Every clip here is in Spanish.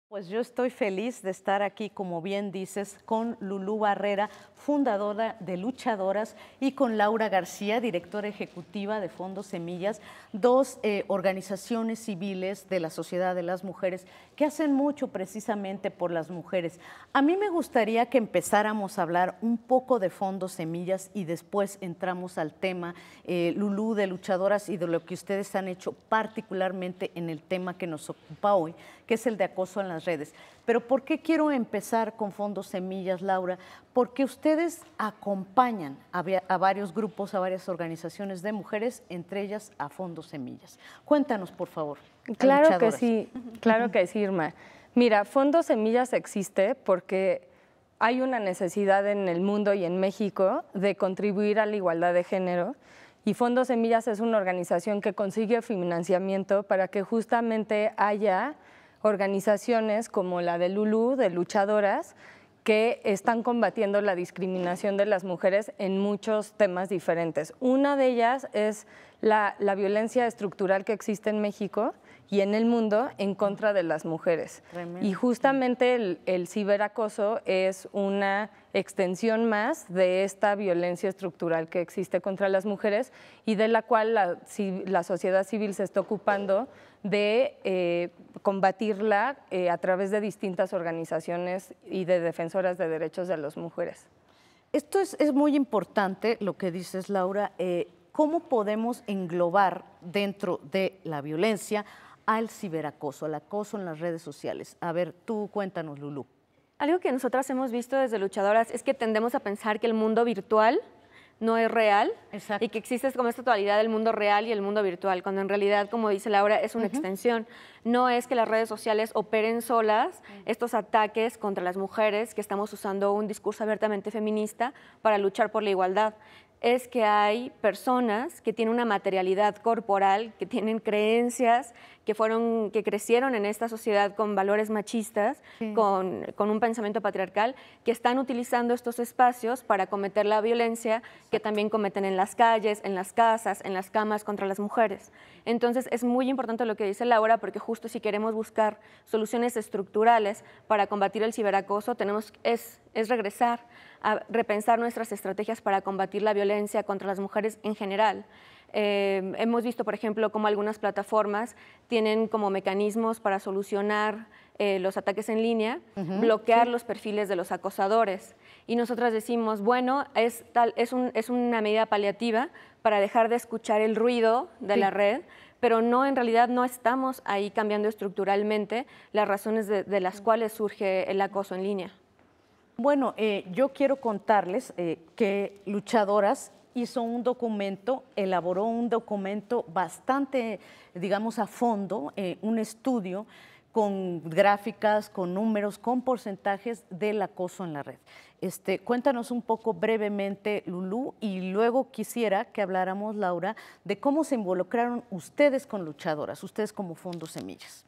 Pues yo estoy feliz de estar aquí, como bien dices, con Lulú Barrera, fundadora de Luchadoras, y con Laura García, directora ejecutiva de Fondos Semillas, dos organizaciones civiles de la sociedad de las mujeres que hacen mucho precisamente por las mujeres. A mí me gustaría que empezáramos a hablar un poco de Fondos Semillas y después entramos al tema, Lulú, de Luchadoras y de lo que ustedes han hecho particularmente en el tema que nos ocupa hoy, que es el de acoso en las redes. Pero ¿por qué quiero empezar con Fondos Semillas, Laura? Porque ustedes acompañan a varios grupos, a varias organizaciones de mujeres, entre ellas a Fondos Semillas. Cuéntanos, por favor. Claro que sí, Irma. Mira, Fondos Semillas existe porque hay una necesidad en el mundo y en México de contribuir a la igualdad de género, y Fondos Semillas es una organización que consigue financiamiento para que justamente haya organizaciones como la de Lulú, de Luchadoras, que están combatiendo la discriminación de las mujeres en muchos temas diferentes. Una de ellas es la violencia estructural que existe en México y en el mundo en contra de las mujeres. Tremendo. Y justamente el ciberacoso es una extensión más de esta violencia estructural que existe contra las mujeres y de la cual la sociedad civil se está ocupando de combatirla a través de distintas organizaciones y de defensoras de derechos de las mujeres. Esto es muy importante lo que dices, Laura. ¿Cómo podemos englobar dentro de la violencia al ciberacoso, al acoso en las redes sociales? A ver, tú cuéntanos, Lulú. Algo que nosotras hemos visto desde Luchadoras es que tendemos a pensar que el mundo virtual no es real. Exacto. Y que existe como esta dualidad del mundo real y el mundo virtual, cuando en realidad, como dice Laura, es una extensión. No es que las redes sociales operen solas estos ataques contra las mujeres, que estamos usando un discurso abiertamente feminista para luchar por la igualdad. Es que hay personas que tienen una materialidad corporal, que tienen creencias, que crecieron en esta sociedad con valores machistas, con un pensamiento patriarcal, que están utilizando estos espacios para cometer la violencia que también cometen en las calles, en las casas, en las camas contra las mujeres. Entonces es muy importante lo que dice Laura, porque justo si queremos buscar soluciones estructurales para combatir el ciberacoso, es regresar a repensar nuestras estrategias para combatir la violencia contra las mujeres en general. Hemos visto, por ejemplo, cómo algunas plataformas tienen como mecanismos para solucionar los ataques en línea, bloquear los perfiles de los acosadores. Y nosotras decimos, bueno, es una medida paliativa para dejar de escuchar el ruido de la red, pero en realidad no estamos ahí cambiando estructuralmente las razones de las cuales surge el acoso en línea. Bueno, yo quiero contarles que Luchadoras elaboró un documento bastante, digamos, a fondo, un estudio con gráficas, con números, con porcentajes del acoso en la red. Cuéntanos un poco brevemente, Lulú, y luego quisiera que habláramos, Laura, de cómo se involucraron ustedes con Luchadoras, ustedes como Fondos Semillas.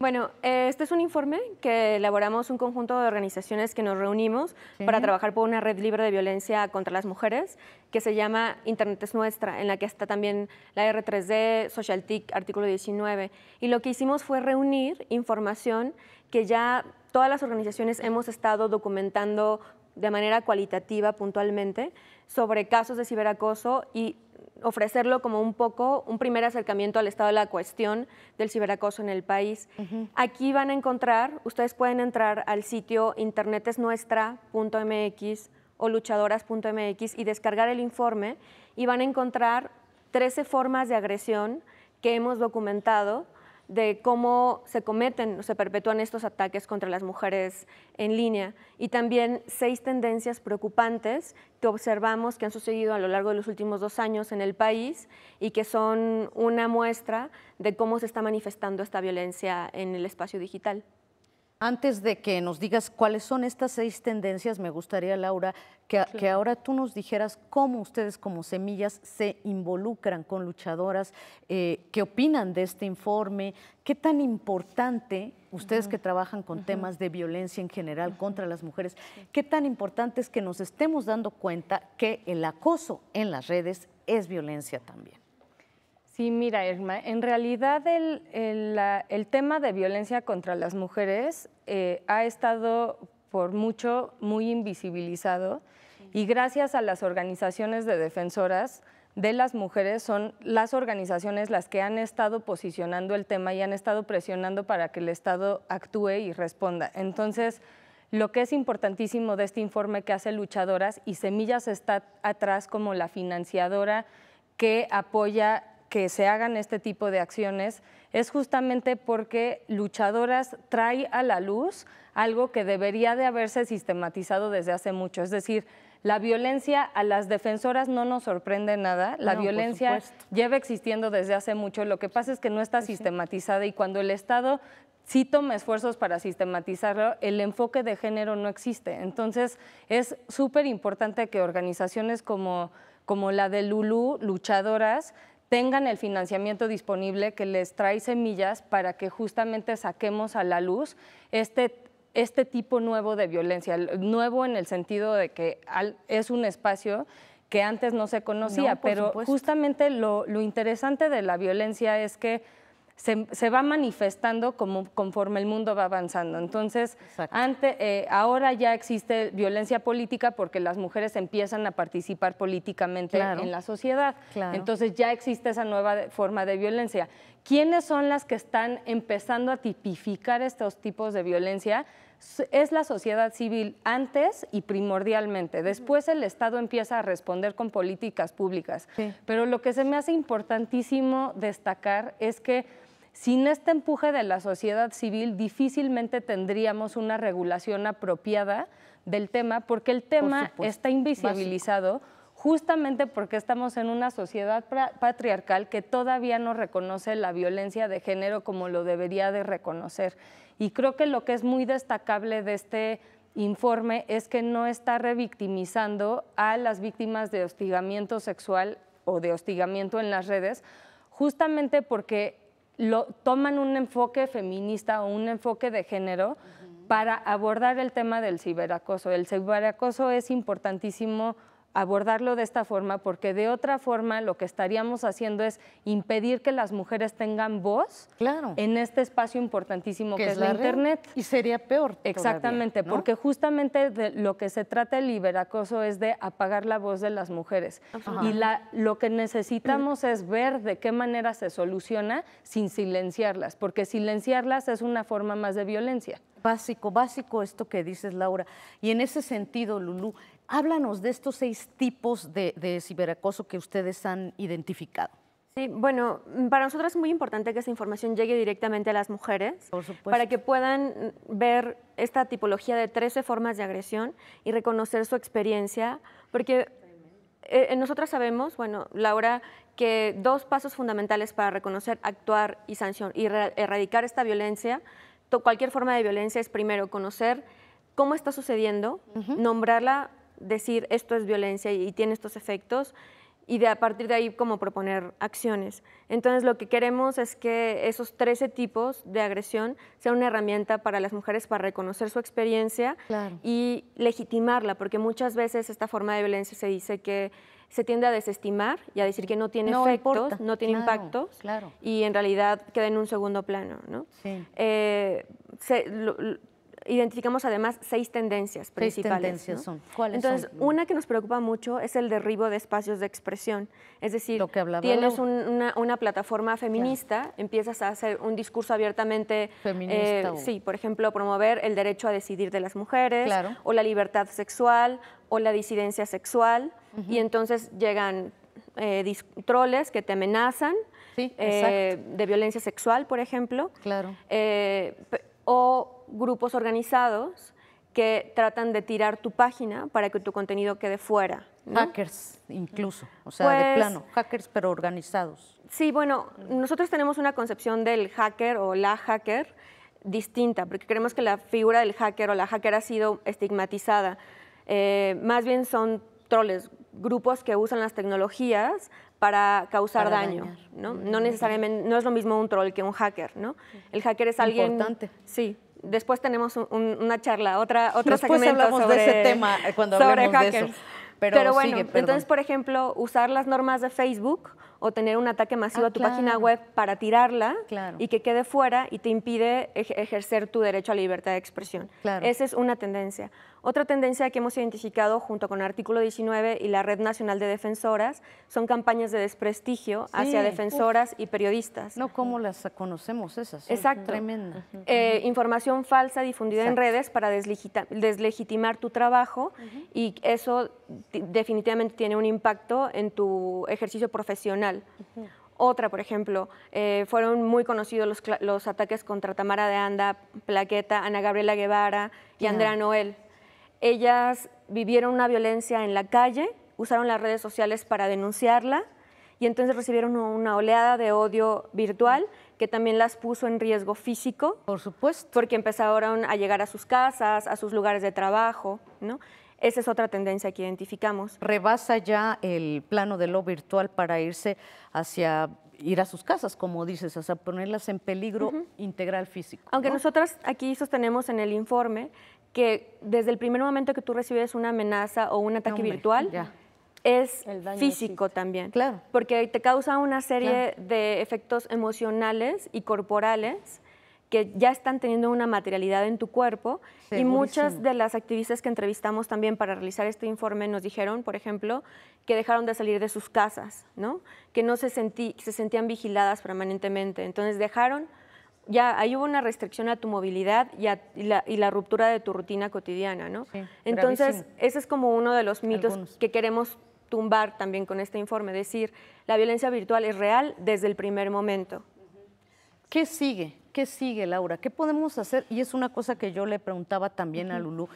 Bueno, este es un informe que elaboramos un conjunto de organizaciones que nos reunimos para trabajar por una red libre de violencia contra las mujeres, que se llama Internet es Nuestra, en la que está también la R3D, SocialTIC, artículo 19. Y lo que hicimos fue reunir información que ya todas las organizaciones hemos estado documentando de manera cualitativa, puntualmente, sobre casos de ciberacoso y ofrecerlo como un primer acercamiento al estado de la cuestión del ciberacoso en el país. Aquí van a encontrar, ustedes pueden entrar al sitio internetesnuestra.mx o luchadoras.mx y descargar el informe, y van a encontrar 13 formas de agresión que hemos documentado de cómo se cometen o se perpetúan estos ataques contra las mujeres en línea, y también 6 tendencias preocupantes que observamos que han sucedido a lo largo de los últimos 2 años en el país y que son una muestra de cómo se está manifestando esta violencia en el espacio digital. Antes de que nos digas cuáles son estas 6 tendencias, me gustaría, Laura, que ahora tú nos dijeras cómo ustedes como Semillas se involucran con Luchadoras, qué opinan de este informe, qué tan importante, ustedes que trabajan con temas de violencia en general contra las mujeres, qué tan importante es que nos estemos dando cuenta que el acoso en las redes es violencia también. Sí, mira, Irma, en realidad el tema de violencia contra las mujeres ha estado por mucho muy invisibilizado y gracias a las organizaciones de defensoras de las mujeres son las organizaciones las que han estado posicionando el tema y han estado presionando para que el Estado actúe y responda. Entonces, lo que es importantísimo de este informe que hace Luchadoras, y Semillas está atrás como la financiadora que apoya que se hagan este tipo de acciones, es justamente porque Luchadoras trae a la luz algo que debería de haberse sistematizado desde hace mucho. Es decir, la violencia a las defensoras no nos sorprende nada, la violencia lleva existiendo desde hace mucho, lo que pasa es que no está sistematizada y cuando el Estado sí toma esfuerzos para sistematizarlo, el enfoque de género no existe. Entonces, es súper importante que organizaciones como la de Lulú, Luchadoras, tengan el financiamiento disponible que les trae Semillas para que justamente saquemos a la luz este tipo nuevo de violencia, nuevo en el sentido de que es un espacio que antes no se conocía, pero justamente lo interesante de la violencia es que se va manifestando conforme el mundo va avanzando. Entonces, ahora ya existe violencia política porque las mujeres empiezan a participar políticamente en la sociedad. Entonces, ya existe esa nueva forma de violencia. ¿Quiénes son las que están empezando a tipificar estos tipos de violencia? Es la sociedad civil antes y primordialmente. Después el Estado empieza a responder con políticas públicas. Pero lo que se me hace importantísimo destacar es que sin este empuje de la sociedad civil difícilmente tendríamos una regulación apropiada del tema, porque el tema está invisibilizado justamente porque estamos en una sociedad patriarcal que todavía no reconoce la violencia de género como lo debería de reconocer. Y creo que lo que es muy destacable de este informe es que no está revictimizando a las víctimas de hostigamiento sexual o de hostigamiento en las redes, justamente porque toman un enfoque feminista o un enfoque de género para abordar el tema del ciberacoso. El ciberacoso es importantísimo abordarlo de esta forma porque de otra forma lo que estaríamos haciendo es impedir que las mujeres tengan voz en este espacio importantísimo que es la Internet. Y sería peor exactamente, todavía, ¿no? Porque justamente de lo que se trata el ciberacoso es de apagar la voz de las mujeres. Y lo que necesitamos es ver de qué manera se soluciona sin silenciarlas, porque silenciarlas es una forma más de violencia. Básico esto que dices, Laura. Y en ese sentido, Lulú, háblanos de estos 6 tipos de ciberacoso que ustedes han identificado. Sí, bueno, para nosotros es muy importante que esta información llegue directamente a las mujeres para que puedan ver esta tipología de 13 formas de agresión y reconocer su experiencia, porque nosotras sabemos, bueno, Laura, que 2 pasos fundamentales para reconocer, actuar y erradicar esta violencia, cualquier forma de violencia, es primero conocer cómo está sucediendo, nombrarla, decir esto es violencia y tiene estos efectos, y a partir de ahí como proponer acciones. Entonces lo que queremos es que esos 13 tipos de agresión sean una herramienta para las mujeres para reconocer su experiencia y legitimarla, porque muchas veces esta forma de violencia se dice que se tiende a desestimar y a decir que no tiene efectos, no tiene impactos, y en realidad queda en un segundo plano, ¿no? Identificamos además 6 tendencias principales. 6 tendencias, ¿no? son. ¿Cuáles Entonces, son? una que nos preocupa mucho es el derribo de espacios de expresión. Es decir, Lo que tienes una plataforma feminista, empiezas a hacer un discurso abiertamente feminista. Sí, por ejemplo, promover el derecho a decidir de las mujeres, o la libertad sexual, o la disidencia sexual, y entonces llegan troles que te amenazan, de violencia sexual, por ejemplo, o grupos organizados que tratan de tirar tu página para que tu contenido quede fuera, ¿no? Hackers incluso, o sea, de plano, hackers pero organizados. Sí, bueno, nosotros tenemos una concepción del hacker o la hacker distinta, porque creemos que la figura del hacker o la hacker ha sido estigmatizada. Más bien son troles, grupos que usan las tecnologías para causar daño, ¿no? No necesariamente, no es lo mismo un troll que un hacker, ¿no? El hacker es alguien... Importante. Sí. Después tenemos una charla, otro Después segmento hablamos sobre, de ese tema cuando sobre hablemos hackers. de eso. Pero bueno, entonces, por ejemplo, usar las normas de Facebook o tener un ataque masivo a tu página web para tirarla y que quede fuera y te impide ejercer tu derecho a la libertad de expresión. Esa es una tendencia. Otra tendencia que hemos identificado junto con Artículo 19 y la Red Nacional de Defensoras son campañas de desprestigio hacia defensoras y periodistas. No, ¿cómo las conocemos esas? Exacto. Tremenda. Información falsa difundida en redes para deslegitimar tu trabajo y eso definitivamente tiene un impacto en tu ejercicio profesional. Otra, por ejemplo, fueron muy conocidos los ataques contra Tamara de Anda, Plaqueta, Ana Gabriela Guevara y Andrea Noel. Ellas vivieron una violencia en la calle, usaron las redes sociales para denunciarla y entonces recibieron una oleada de odio virtual que también las puso en riesgo físico. Por supuesto. Porque empezaron a llegar a sus casas, a sus lugares de trabajo, ¿no? Esa es otra tendencia que identificamos. Rebasa ya el plano de lo virtual para irse hacia ir a sus casas, como dices, hasta ponerlas en peligro integral físico. Aunque nosotras aquí sostenemos en el informe que desde el primer momento que tú recibes una amenaza o un ataque virtual, es físico también. Claro. Porque te causa una serie de efectos emocionales y corporales que ya están teniendo una materialidad en tu cuerpo. Segurísimo. Y muchas de las activistas que entrevistamos también para realizar este informe nos dijeron, por ejemplo, que dejaron de salir de sus casas, ¿no? Que no se sentían vigiladas permanentemente. Entonces dejaron, ya ahí hubo una restricción a tu movilidad y la ruptura de tu rutina cotidiana, ¿no? Sí, entonces, gravísimo. Ese es como uno de los mitos que queremos tumbar también con este informe, decir, la violencia virtual es real desde el primer momento. ¿Qué sigue? ¿Qué sigue, Laura? ¿Qué podemos hacer? Y es una cosa que yo le preguntaba también a Lulú.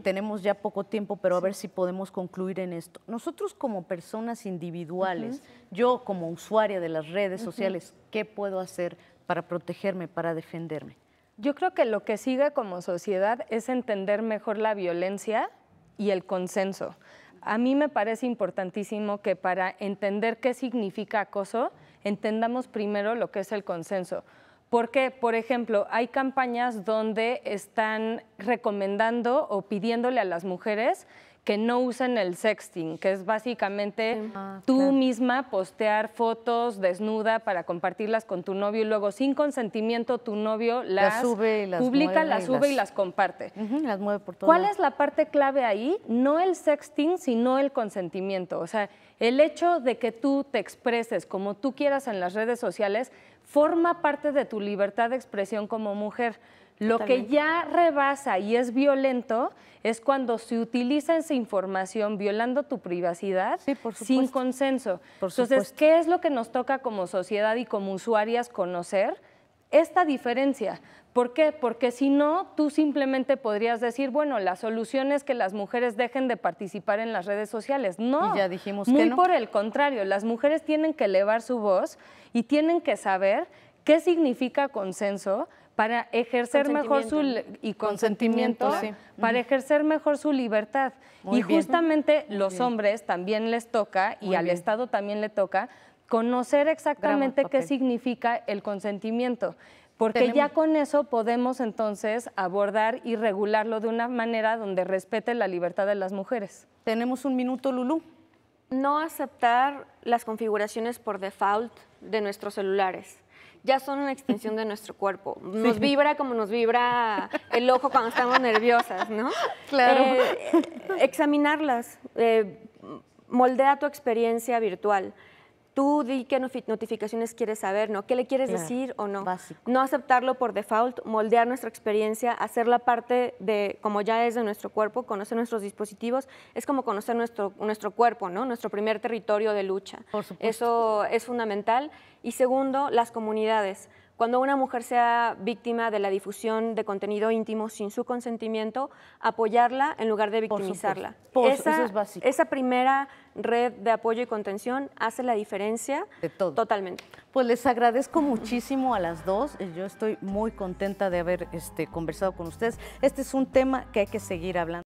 Tenemos ya poco tiempo, pero a ver si podemos concluir en esto. Nosotros como personas individuales, yo como usuaria de las redes sociales, ¿qué puedo hacer para protegerme, para defenderme? Yo creo que lo que sigue como sociedad es entender mejor la violencia y el consenso. A mí me parece importantísimo que para entender qué significa acoso, entendamos primero lo que es el consenso. Porque, por ejemplo, hay campañas donde están recomendando o pidiéndole a las mujeres que no usen el sexting, que es básicamente tú misma postear fotos desnuda para compartirlas con tu novio y luego sin consentimiento tu novio las sube y las publica, las sube y las comparte. Las mueve por todo. ¿Cuál es la parte clave ahí? No el sexting, sino el consentimiento. O sea, el hecho de que tú te expreses como tú quieras en las redes sociales forma parte de tu libertad de expresión como mujer. Lo que ya rebasa y es violento es cuando se utiliza esa información violando tu privacidad sin consenso. Entonces, ¿qué es lo que nos toca como sociedad y como usuarias conocer? Esta diferencia. ¿Por qué? Porque si no, tú simplemente podrías decir, bueno, la solución es que las mujeres dejen de participar en las redes sociales. No, y ya dijimos muy que no. por el contrario, las mujeres tienen que elevar su voz y tienen que saber qué significa consenso para ejercer mejor su consentimiento para ejercer mejor su libertad. Muy bien. Justamente los hombres también les toca y al Estado también le toca conocer exactamente qué significa el consentimiento, porque ya con eso podemos entonces abordar y regularlo de una manera donde respete la libertad de las mujeres. Tenemos un minuto, Lulú. No aceptar las configuraciones por default de nuestros celulares. Ya son una extensión de nuestro cuerpo. Nos vibra como nos vibra el ojo cuando estamos nerviosas, ¿no? Claro. Examinarlas, moldea tu experiencia virtual. Tú di qué notificaciones quieres saber, ¿no? ¿Qué le quieres decir o no? Básico. No aceptarlo por default, moldear nuestra experiencia, hacerla parte de, como ya es de nuestro cuerpo, conocer nuestros dispositivos, es como conocer nuestro cuerpo, ¿no? Nuestro primer territorio de lucha. Por supuesto. Eso es fundamental. Y segundo, las comunidades. Cuando una mujer sea víctima de la difusión de contenido íntimo sin su consentimiento, apoyarla en lugar de victimizarla. Eso es básico. Esa primera red de apoyo y contención hace la diferencia de todo. Totalmente. Pues les agradezco muchísimo a las dos. Yo estoy muy contenta de haber conversado con ustedes. Este es un tema que hay que seguir hablando.